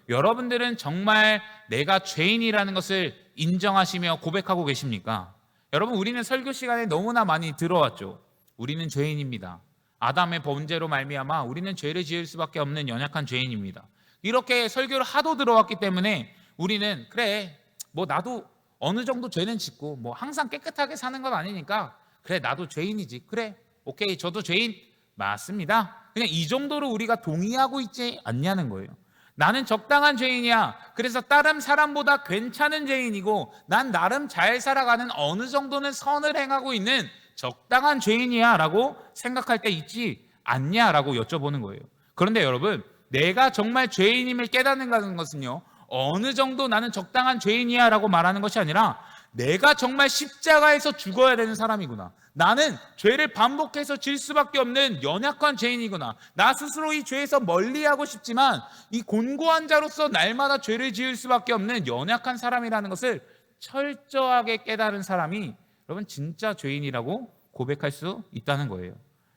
여러분들은 정말 내가 죄인이라는 것을 인정하시며 고백하고 계십니까? 여러분, 우리는 설교 시간에 너무나 많이 들어왔죠. 우리는 죄인입니다. 아담의 범죄로 말미암아 우리는 죄를 지을 수밖에 없는 연약한 죄인입니다. 이렇게 설교를 하도 들어왔기 때문에 우리는 그래, 뭐 나도 어느 정도 죄는 짓고 뭐 항상 깨끗하게 사는 건 아니니까 그래, 나도 죄인이지. 그래, 오케이, 저도 죄인 맞습니다. 그냥 이 정도로 우리가 동의하고 있지 않냐는 거예요. 나는 적당한 죄인이야. 그래서 다른 사람보다 괜찮은 죄인이고 난 나름 잘 살아가는 어느 정도는 선을 행하고 있는 적당한 죄인이야 라고 생각할 때 있지 않냐라고 여쭤보는 거예요. 그런데 여러분, 내가 정말 죄인임을 깨닫는 것은요, 어느 정도 나는 적당한 죄인이야 라고 말하는 것이 아니라 내가 정말 십자가에서 죽어야 되는 사람이구나. 나는 죄를 반복해서 질 수밖에 없는 연약한 죄인이구나. 나 스스로 이 죄에서 멀리하고 싶지만 이 곤고한 자로서 날마다 죄를 지을 수밖에 없는 연약한 사람이라는 것을 철저하게 깨달은 사람이 여러분 진짜 죄인이라고 고백할 수 있다는 거예요.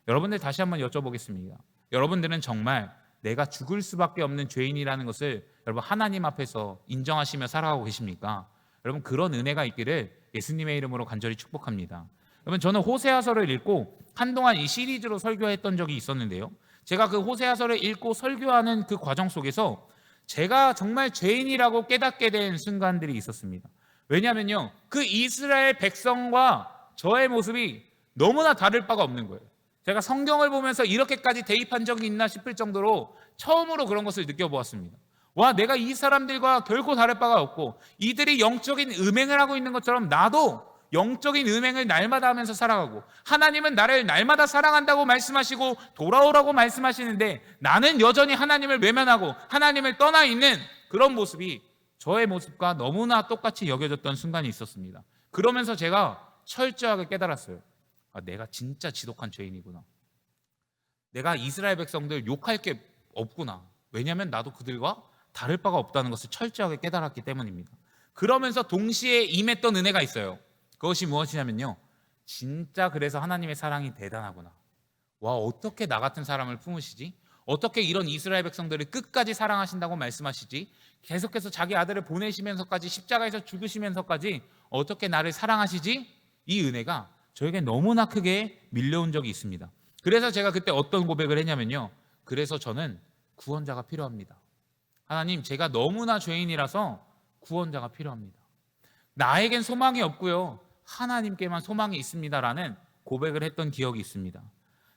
여러분들 다시 한번 여쭤보겠습니다. 여러분들은 정말 내가 죽을 수밖에 없는 죄인이라는 것을 여러분 하나님 앞에서 인정하시며 살아가고 계십니까? 여러분, 그런 은혜가 있기를 예수님의 이름으로 간절히 축복합니다. 여러분, 저는 호세아서를 읽고 한동안 이 시리즈로 설교했던 적이 있었는데요, 제가 그 호세아서를 읽고 설교하는 그 과정 속에서 제가 정말 죄인이라고 깨닫게 된 순간들이 있었습니다. 왜냐하면요, 그 이스라엘 백성과 저의 모습이 너무나 다를 바가 없는 거예요. 제가 성경을 보면서 이렇게까지 대입한 적이 있나 싶을 정도로 처음으로 그런 것을 느껴보았습니다. 와, 내가 이 사람들과 결코 다를 바가 없고 이들이 영적인 음행을 하고 있는 것처럼 나도 영적인 음행을 날마다 하면서 살아가고, 하나님은 나를 날마다 사랑한다고 말씀하시고 돌아오라고 말씀하시는데 나는 여전히 하나님을 외면하고 하나님을 떠나 있는 그런 모습이 저의 모습과 너무나 똑같이 여겨졌던 순간이 있었습니다. 그러면서 제가 철저하게 깨달았어요. 내가 진짜 지독한 죄인이구나. 내가 이스라엘 백성들 욕할 게 없구나. 왜냐하면 나도 그들과 다를 바가 없다는 것을 철저하게 깨달았기 때문입니다. 그러면서 동시에 임했던 은혜가 있어요. 그것이 무엇이냐면요, 진짜 그래서 하나님의 사랑이 대단하구나. 와, 어떻게 나 같은 사람을 품으시지? 어떻게 이런 이스라엘 백성들을 끝까지 사랑하신다고 말씀하시지? 계속해서 자기 아들을 보내시면서까지 십자가에서 죽으시면서까지 어떻게 나를 사랑하시지? 이 은혜가 저에게 너무나 크게 밀려온 적이 있습니다. 그래서 제가 그때 어떤 고백을 했냐면요, 그래서 저는 구원자가 필요합니다. 하나님, 제가 너무나 죄인이라서 구원자가 필요합니다. 나에겐 소망이 없고요, 하나님께만 소망이 있습니다라는 고백을 했던 기억이 있습니다.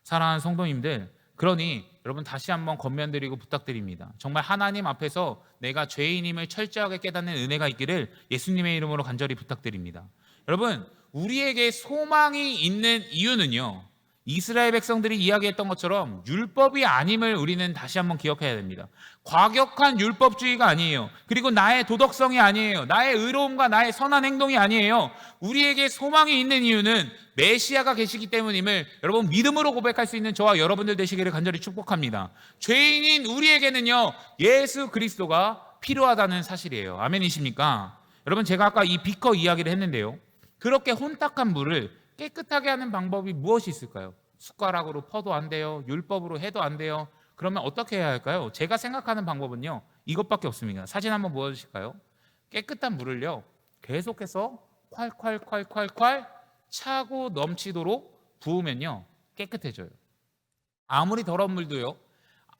사랑하는 성도님들, 그러니 여러분 다시 한번 권면드리고 부탁드립니다. 정말 하나님 앞에서 내가 죄인임을 철저하게 깨닫는 은혜가 있기를 예수님의 이름으로 간절히 부탁드립니다. 여러분, 우리에게 소망이 있는 이유는요, 이스라엘 백성들이 이야기했던 것처럼 율법이 아님을 우리는 다시 한번 기억해야 됩니다. 과격한 율법주의가 아니에요. 그리고 나의 도덕성이 아니에요. 나의 의로움과 나의 선한 행동이 아니에요. 우리에게 소망이 있는 이유는 메시아가 계시기 때문임을 여러분 믿음으로 고백할 수 있는 저와 여러분들 되시기를 간절히 축복합니다. 죄인인 우리에게는요, 예수 그리스도가 필요하다는 사실이에요. 아멘이십니까? 여러분, 제가 아까 이 비커 이야기를 했는데요, 그렇게 혼탁한 물을 깨끗하게 하는 방법이 무엇이 있을까요? 숟가락으로 퍼도 안 돼요. 율법으로 해도 안 돼요. 그러면 어떻게 해야 할까요? 제가 생각하는 방법은요, 이것밖에 없습니다. 사진 한번 보여주실까요? 깨끗한 물을요, 계속해서 콸콸콸콸콸 차고 넘치도록 부으면요, 깨끗해져요. 아무리 더러운 물도요,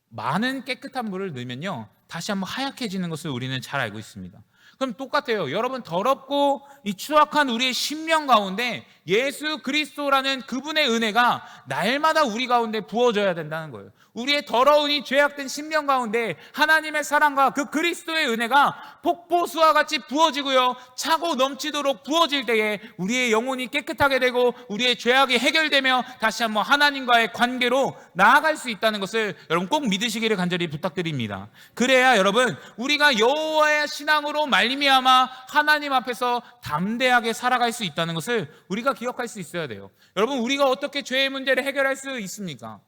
많은 깨끗한 물을 넣으면요, 다시 한번 하얗게지는 것을 우리는 잘 알고 있습니다. 그럼 똑같아요. 여러분, 더럽고 이 추악한 우리의 심령 가운데 예수 그리스도라는 그분의 은혜가 날마다 우리 가운데 부어져야 된다는 거예요. 우리의 더러운 이 죄악된 심령 가운데 하나님의 사랑과 그 그리스도의 은혜가 폭포수와 같이 부어지고요, 차고 넘치도록 부어질 때에 우리의 영혼이 깨끗하게 되고 우리의 죄악이 해결되며 다시 한번 하나님과의 관계로 나아갈 수 있다는 것을 여러분 꼭 믿으시기를 간절히 부탁드립니다. 그래야 여러분, 우리가 여호와의 신앙으로 말미암아 하나님 앞에서 담대하게 살아갈 수 있다는 것을 우리가 기억할 수 있어야 돼요. 여러분, 우리가 어떻게 죄의 문제를 해결할 수 있습니까?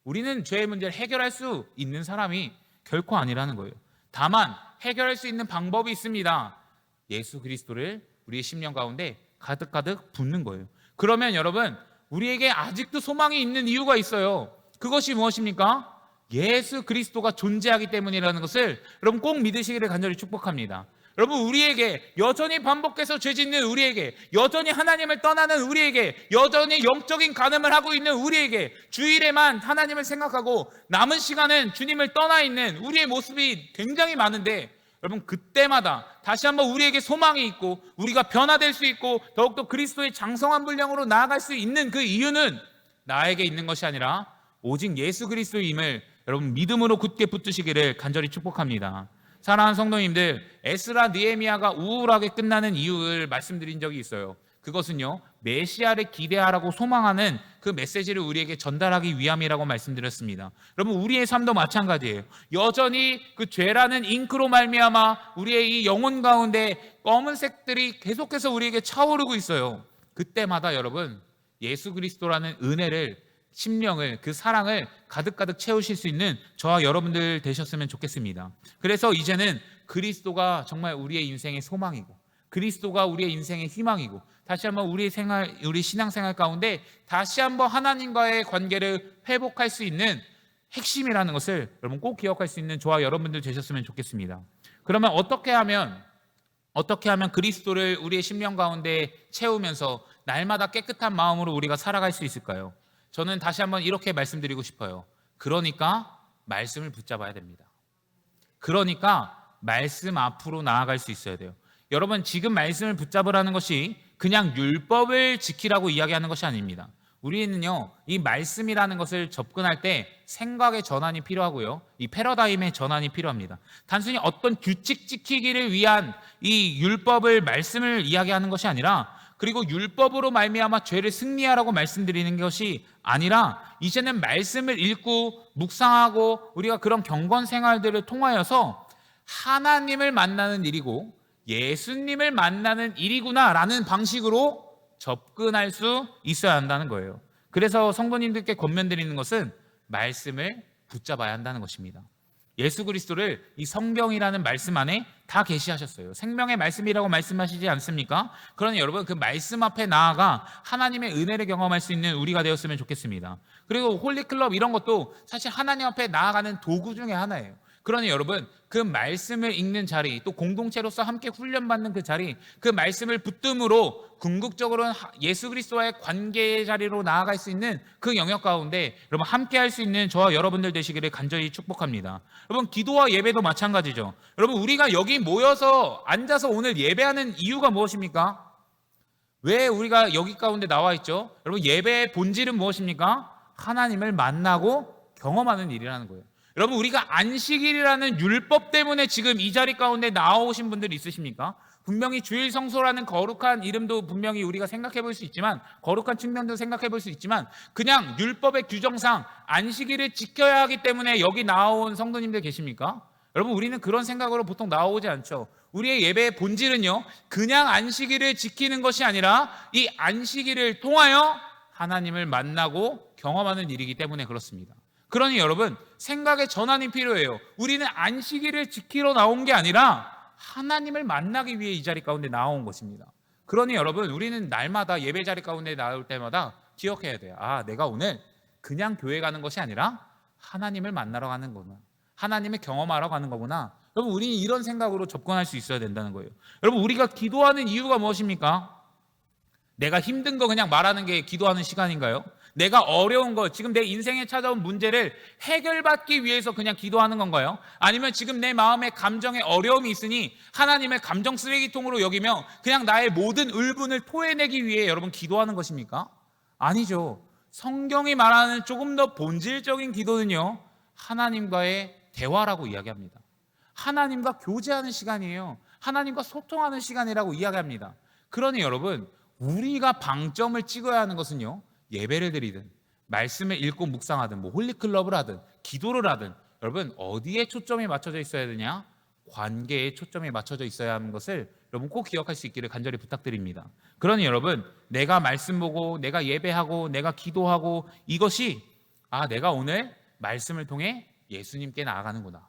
우리는 죄의 문제를 해결할 수 있는 사람이 결코 아니라는 거예요. 다만 해결할 수 있는 방법이 있습니다. 예수 그리스도를 우리의 심령 가운데 가득가득 붓는 거예요. 그러면 여러분, 우리에게 아직도 소망이 있는 이유가 있어요. 그것이 무엇입니까? 예수 그리스도가 존재하기 때문이라는 것을 여러분 꼭 믿으시기를 간절히 축복합니다. 여러분, 우리에게 여전히 반복해서 죄짓는 우리에게, 여전히 하나님을 떠나는 우리에게, 여전히 영적인 간음을 하고 있는 우리에게, 주일에만 하나님을 생각하고 남은 시간은 주님을 떠나 있는 우리의 모습이 굉장히 많은데, 여러분, 그때마다 다시 한번 우리에게 소망이 있고 우리가 변화될 수 있고 더욱더 그리스도의 장성한 분량으로 나아갈 수 있는 그 이유는 나에게 있는 것이 아니라 오직 예수 그리스도임을 여러분 믿음으로 굳게 붙드시기를 간절히 축복합니다. 사랑하는 성도님들, 에스라 느헤미야가 우울하게 끝나는 이유를 말씀드린 적이 있어요. 그것은요, 메시아를 기대하라고 소망하는 그 메시지를 우리에게 전달하기 위함이라고 말씀드렸습니다. 여러분, 우리의 삶도 마찬가지예요. 여전히 그 죄라는 잉크로 말미암아 우리의 이 영혼 가운데 검은색들이 계속해서 우리에게 차오르고 있어요. 그때마다 여러분, 예수 그리스도라는 은혜를, 심령을, 그 사랑을 가득가득 채우실 수 있는 저와 여러분들 되셨으면 좋겠습니다. 그래서 이제는 그리스도가 정말 우리의 인생의 소망이고 그리스도가 우리의 인생의 희망이고 다시 한번 우리 신앙생활 가운데 다시 한번 하나님과의 관계를 회복할 수 있는 핵심이라는 것을 여러분 꼭 기억할 수 있는 저와 여러분들 되셨으면 좋겠습니다. 그러면 어떻게 하면 그리스도를 우리의 심령 가운데 채우면서 날마다 깨끗한 마음으로 우리가 살아갈 수 있을까요? 저는 다시 한번 이렇게 말씀드리고 싶어요. 그러니까 말씀을 붙잡아야 됩니다. 그러니까 말씀 앞으로 나아갈 수 있어야 돼요. 여러분, 지금 말씀을 붙잡으라는 것이 그냥 율법을 지키라고 이야기하는 것이 아닙니다. 우리는요, 이 말씀이라는 것을 접근할 때 생각의 전환이 필요하고요, 이 패러다임의 전환이 필요합니다. 단순히 어떤 규칙 지키기를 위한 이 율법을, 말씀을 이야기하는 것이 아니라, 그리고 율법으로 말미암아 죄를 승리하라고 말씀드리는 것이 아니라, 이제는 말씀을 읽고 묵상하고 우리가 그런 경건 생활들을 통하여서 하나님을 만나는 일이고 예수님을 만나는 일이구나라는 방식으로 접근할 수 있어야 한다는 거예요. 그래서 성도님들께 권면드리는 것은 말씀을 붙잡아야 한다는 것입니다. 예수 그리스도를 이 성경이라는 말씀 안에 다 계시하셨어요. 생명의 말씀이라고 말씀하시지 않습니까? 그러니 여러분, 그 말씀 앞에 나아가 하나님의 은혜를 경험할 수 있는 우리가 되었으면 좋겠습니다. 그리고 홀리클럽 이런 것도 사실 하나님 앞에 나아가는 도구 중에 하나예요. 그러니 여러분, 그 말씀을 읽는 자리, 또 공동체로서 함께 훈련받는 그 자리, 그 말씀을 붙듦으로 궁극적으로는 예수 그리스도와의 관계의 자리로 나아갈 수 있는 그 영역 가운데 여러분 함께 할 수 있는 저와 여러분들 되시기를 간절히 축복합니다. 여러분, 기도와 예배도 마찬가지죠. 여러분, 우리가 여기 모여서 앉아서 오늘 예배하는 이유가 무엇입니까? 왜 우리가 여기 가운데 나와 있죠? 여러분, 예배의 본질은 무엇입니까? 하나님을 만나고 경험하는 일이라는 거예요. 여러분, 우리가 안식일이라는 율법 때문에 지금 이 자리 가운데 나오신 분들 있으십니까? 분명히 주일 성소라는 거룩한 이름도 분명히 우리가 생각해 볼 수 있지만, 거룩한 측면도 생각해 볼 수 있지만, 그냥 율법의 규정상 안식일을 지켜야 하기 때문에 여기 나온 성도님들 계십니까? 여러분, 우리는 그런 생각으로 보통 나오지 않죠. 우리의 예배의 본질은요, 그냥 안식일을 지키는 것이 아니라 이 안식일을 통하여 하나님을 만나고 경험하는 일이기 때문에 그렇습니다. 그러니 여러분, 생각의 전환이 필요해요. 우리는 안식일을 지키러 나온 게 아니라 하나님을 만나기 위해 이 자리 가운데 나온 것입니다. 그러니 여러분, 우리는 날마다 예배 자리 가운데 나올 때마다 기억해야 돼요. 아, 내가 오늘 그냥 교회 가는 것이 아니라 하나님을 만나러 가는 거구나, 하나님을 경험하러 가는 거구나. 여러분, 우리는 이런 생각으로 접근할 수 있어야 된다는 거예요. 여러분, 우리가 기도하는 이유가 무엇입니까? 내가 힘든 거 그냥 말하는 게 기도하는 시간인가요? 내가 어려운 것, 지금 내 인생에 찾아온 문제를 해결받기 위해서 그냥 기도하는 건가요? 아니면 지금 내 마음에 감정에 어려움이 있으니 하나님의 감정 쓰레기통으로 여기며 그냥 나의 모든 울분을 토해내기 위해 여러분 기도하는 것입니까? 아니죠. 성경이 말하는 조금 더 본질적인 기도는요, 하나님과의 대화라고 이야기합니다. 하나님과 교제하는 시간이에요. 하나님과 소통하는 시간이라고 이야기합니다. 그러니 여러분, 우리가 방점을 찍어야 하는 것은요, 예배를 드리든 말씀을 읽고 묵상하든 홀리클럽을 하든 기도를 하든 여러분 어디에 초점이 맞춰져 있어야 되냐? 관계에 초점이 맞춰져 있어야 하는 것을 여러분 꼭 기억할 수 있기를 간절히 부탁드립니다. 그러니 여러분, 내가 말씀 보고 내가 예배하고 내가 기도하고 이것이 내가 오늘 말씀을 통해 예수님께 나아가는구나.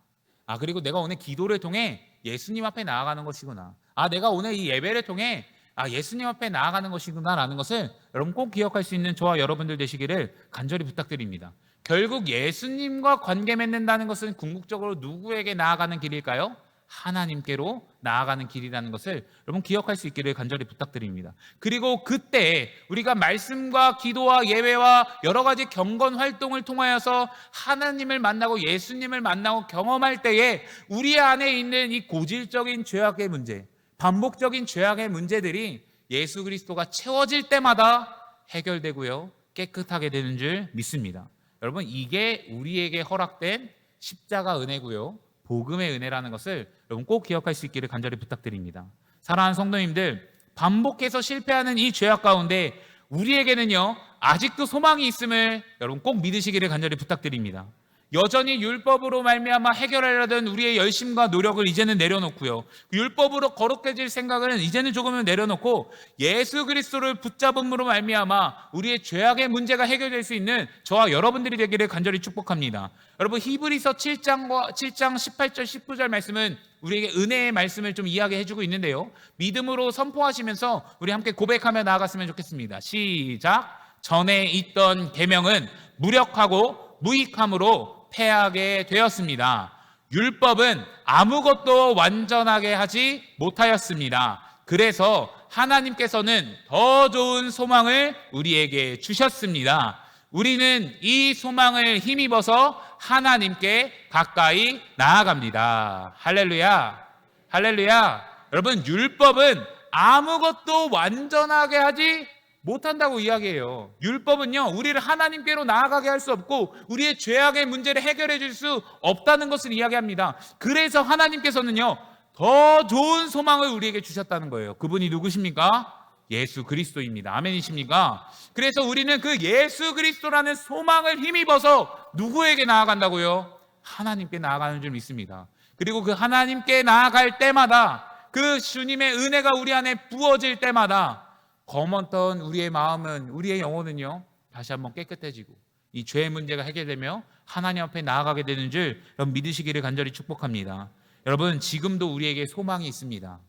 그리고 내가 오늘 기도를 통해 예수님 앞에 나아가는 것이구나. 내가 오늘 이 예배를 통해 예수님 앞에 나아가는 것이구나라는 것을 여러분 꼭 기억할 수 있는 저와 여러분들 되시기를 간절히 부탁드립니다. 결국 예수님과 관계 맺는다는 것은 궁극적으로 누구에게 나아가는 길일까요? 하나님께로 나아가는 길이라는 것을 여러분 기억할 수 있기를 간절히 부탁드립니다. 그리고 그때 우리가 말씀과 기도와 예배와 여러 가지 경건 활동을 통하여서 하나님을 만나고 예수님을 만나고 경험할 때에 우리 안에 있는 이 고질적인 죄악의 문제, 반복적인 죄악의 문제들이 예수 그리스도가 채워질 때마다 해결되고요, 깨끗하게 되는 줄 믿습니다. 여러분, 이게 우리에게 허락된 십자가 은혜고요, 복음의 은혜라는 것을 여러분 꼭 기억할 수 있기를 간절히 부탁드립니다. 사랑하는 성도님들, 반복해서 실패하는 이 죄악 가운데 우리에게는요 아직도 소망이 있음을 여러분 꼭 믿으시기를 간절히 부탁드립니다. 여전히 율법으로 말미암아 해결하려던 우리의 열심과 노력을 이제는 내려놓고요, 율법으로 거룩해질 생각은 이제는 조금은 내려놓고 예수 그리스도를 붙잡음으로 말미암아 우리의 죄악의 문제가 해결될 수 있는 저와 여러분들이 되기를 간절히 축복합니다. 여러분, 히브리서 7장 18절 19절 말씀은 우리에게 은혜의 말씀을 좀 이야기해주고 있는데요, 믿음으로 선포하시면서 우리 함께 고백하며 나아갔으면 좋겠습니다. 시작. 전에 있던 계명은 무력하고 무익함으로 패하게 되었습니다. 율법은 아무것도 완전하게 하지 못하였습니다. 그래서 하나님께서는 더 좋은 소망을 우리에게 주셨습니다. 우리는 이 소망을 힘입어서 하나님께 가까이 나아갑니다. 할렐루야, 할렐루야. 여러분, 율법은 아무것도 완전하게 하지 못한다고 이야기해요. 율법은요, 우리를 하나님께로 나아가게 할 수 없고 우리의 죄악의 문제를 해결해 줄 수 없다는 것을 이야기합니다. 그래서 하나님께서는요 더 좋은 소망을 우리에게 주셨다는 거예요. 그분이 누구십니까? 예수 그리스도입니다. 아멘이십니까? 그래서 우리는 그 예수 그리스도라는 소망을 힘입어서 누구에게 나아간다고요? 하나님께 나아가는 줄 믿습니다. 그리고 그 하나님께 나아갈 때마다, 그 주님의 은혜가 우리 안에 부어질 때마다 검었던 우리의 마음은, 우리의 영혼은요 다시 한번 깨끗해지고 이 죄의 문제가 해결되며 하나님 앞에 나아가게 되는 줄 여러분 믿으시기를 간절히 축복합니다. 여러분, 지금도 우리에게 소망이 있습니다.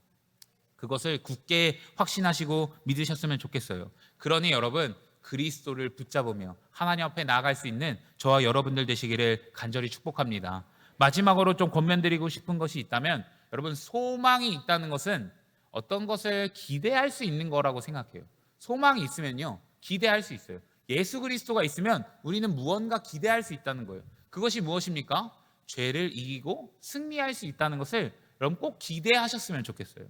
그것을 굳게 확신하시고 믿으셨으면 좋겠어요. 그러니 여러분, 그리스도를 붙잡으며 하나님 앞에 나아갈 수 있는 저와 여러분들 되시기를 간절히 축복합니다. 마지막으로 좀 권면드리고 싶은 것이 있다면, 여러분, 소망이 있다는 것은 어떤 것을 기대할 수 있는 거라고 생각해요. 소망이 있으면요 기대할 수 있어요. 예수 그리스도가 있으면 우리는 무언가 기대할 수 있다는 거예요. 그것이 무엇입니까? 죄를 이기고 승리할 수 있다는 것을 여러분 꼭 기대하셨으면 좋겠어요.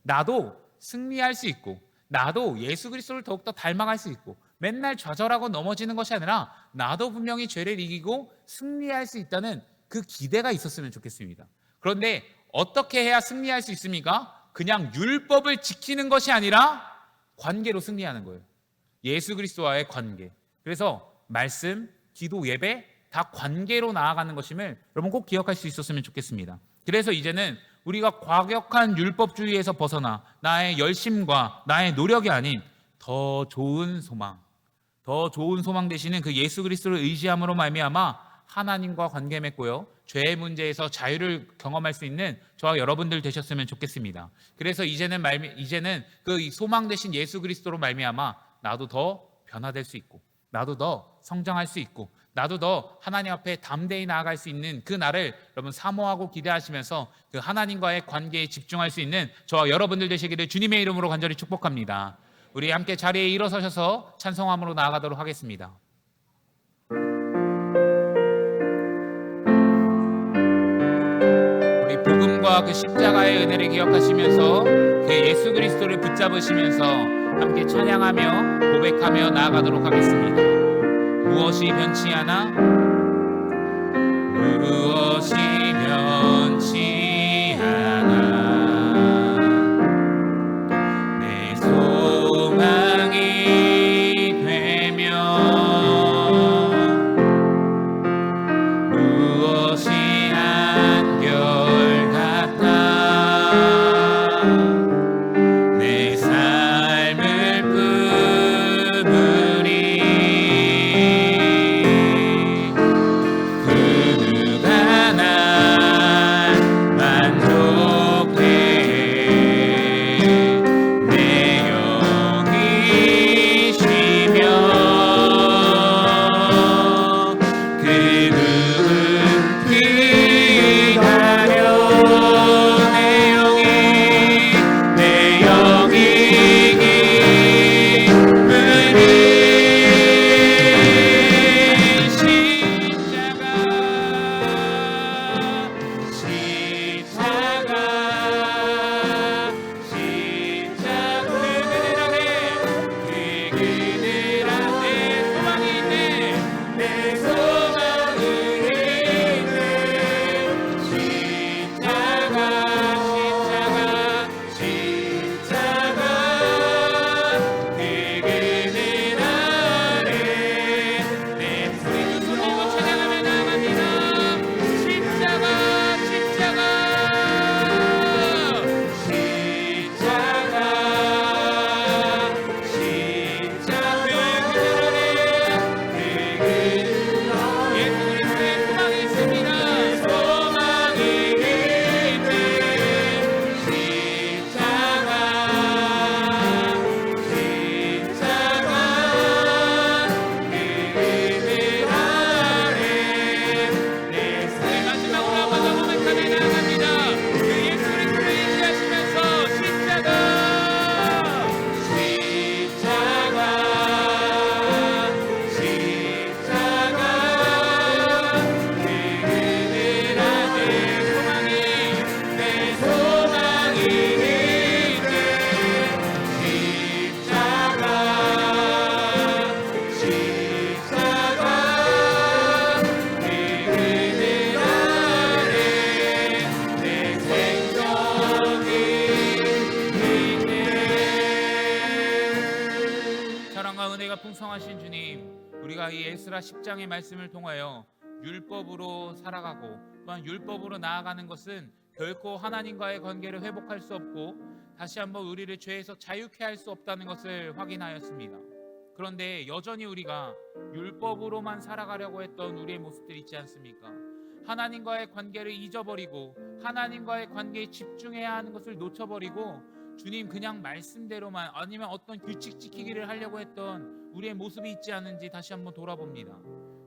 나도 승리할 수 있고, 나도 예수 그리스도를 더욱더 닮아갈 수 있고, 맨날 좌절하고 넘어지는 것이 아니라 나도 분명히 죄를 이기고 승리할 수 있다는 그 기대가 있었으면 좋겠습니다. 그런데 어떻게 해야 승리할 수 있습니까? 그냥 율법을 지키는 것이 아니라 관계로 승리하는 거예요. 예수 그리스도와의 관계. 그래서 말씀, 기도, 예배 다 관계로 나아가는 것임을 여러분 꼭 기억할 수 있었으면 좋겠습니다. 그래서 이제는 우리가 과격한 율법주의에서 벗어나 나의 열심과 나의 노력이 아닌 더 좋은 소망, 더 좋은 소망 되시는 그 예수 그리스도를 의지함으로 말미암아 하나님과 관계 맺고요, 죄의 문제에서 자유를 경험할 수 있는 저와 여러분들 되셨으면 좋겠습니다. 그래서 이제는 그 소망 되신 예수 그리스도로 말미암아 나도 더 변화될 수 있고, 나도 더 성장할 수 있고, 나도 더 하나님 앞에 담대히 나아갈 수 있는 그 날을 여러분 사모하고 기대하시면서 그 하나님과의 관계에 집중할 수 있는 저와 여러분들 되시기를 주님의 이름으로 간절히 축복합니다. 우리 함께 자리에 일어서셔서 찬송함으로 나아가도록 하겠습니다. 예수와 그 십자가의 은혜를 기억하시면서 그 예수 그리스도를 붙잡으시면서 함께 찬양하며 고백하며 나아가도록 하겠습니다. 무엇이 변치 않아? 무엇이 변치 않아. 내 소망이 되며 무엇이 한결같아. 내 삶을 품으리. 그 누가 날 만족해. 내 영이 쉬며 그 누군 기다려. 내 영이 기쁘리. 풍성하신 주님, 우리가 이 에스라 10장의 말씀을 통하여 율법으로 살아가고 또한 율법으로 나아가는 것은 결코 하나님과의 관계를 회복할 수 없고 다시 한번 우리를 죄에서 자유케 할 수 없다는 것을 확인하였습니다. 그런데 여전히 우리가 율법으로만 살아가려고 했던 우리의 모습들이 있지 않습니까? 하나님과의 관계를 잊어버리고 하나님과의 관계에 집중해야 하는 것을 놓쳐버리고 주님 그냥 말씀대로만 아니면 어떤 규칙 지키기를 하려고 했던 우리의 모습이 있지 않은지 다시 한번 돌아봅니다.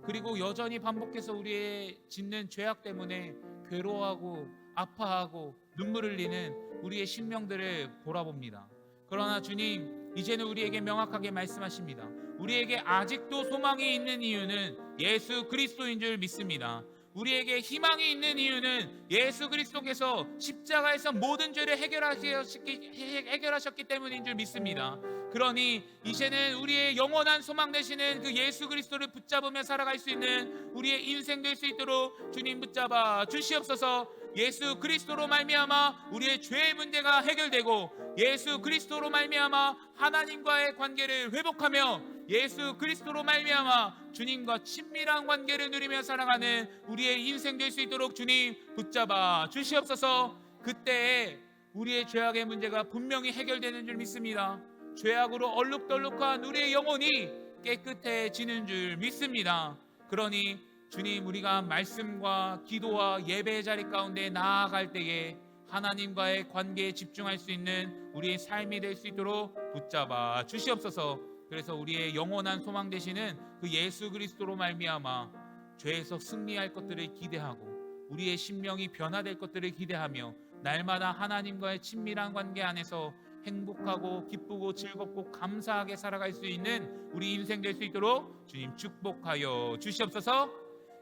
그리고 여전히 반복해서 우리의 짓는 죄악 때문에 괴로워하고 아파하고 눈물 흘리는 우리의 심령들을 돌아봅니다. 그러나 주님 이제는 우리에게 명확하게 말씀하십니다. 우리에게 아직도 소망이 있는 이유는 예수 그리스도인 줄 믿습니다. 우리에게 희망이 있는 이유는 예수 그리스도께서 십자가에서 모든 죄를 해결하셨기 때문인 줄 믿습니다. 그러니 이제는 우리의 영원한 소망 되시는 그 예수 그리스도를 붙잡으며 살아갈 수 있는 우리의 인생 될 수 있도록 주님 붙잡아 주시옵소서. 예수 그리스도로 말미암아 우리의 죄의 문제가 해결되고 예수 그리스도로 말미암아 하나님과의 관계를 회복하며 예수 그리스도로 말미암아 주님과 친밀한 관계를 누리며 살아가는 우리의 인생 될 수 있도록 주님 붙잡아 주시옵소서. 그때에 우리의 죄악의 문제가 분명히 해결되는 줄 믿습니다. 죄악으로 얼룩덜룩한 우리의 영혼이 깨끗해지는 줄 믿습니다. 그러니 주님 우리가 말씀과 기도와 예배의 자리 가운데 나아갈 때에 하나님과의 관계에 집중할 수 있는 우리의 삶이 될 수 있도록 붙잡아 주시옵소서. 그래서 우리의 영원한 소망 되시는 그 예수 그리스도로 말미암아 죄에서 승리할 것들을 기대하고 우리의 심령이 변화될 것들을 기대하며 날마다 하나님과의 친밀한 관계 안에서 행복하고 기쁘고 즐겁고 감사하게 살아갈 수 있는 우리 인생 될 수 있도록 주님 축복하여 주시옵소서.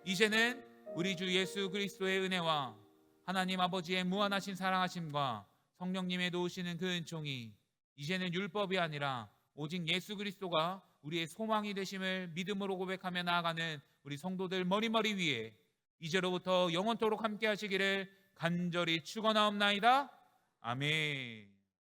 이제는 우리 주 예수 그리스도의 은혜와 하나님 아버지의 무한하신 사랑하심과 성령님의 도우시는 그 은총이 이제는 율법이 아니라 오직 예수 그리스도가 우리의 소망이 되심을 믿음으로 고백하며 나아가는 우리 성도들 머리머리 위에 이제로부터 영원토록 함께 하시기를 간절히 축원하옵나이다. 아멘.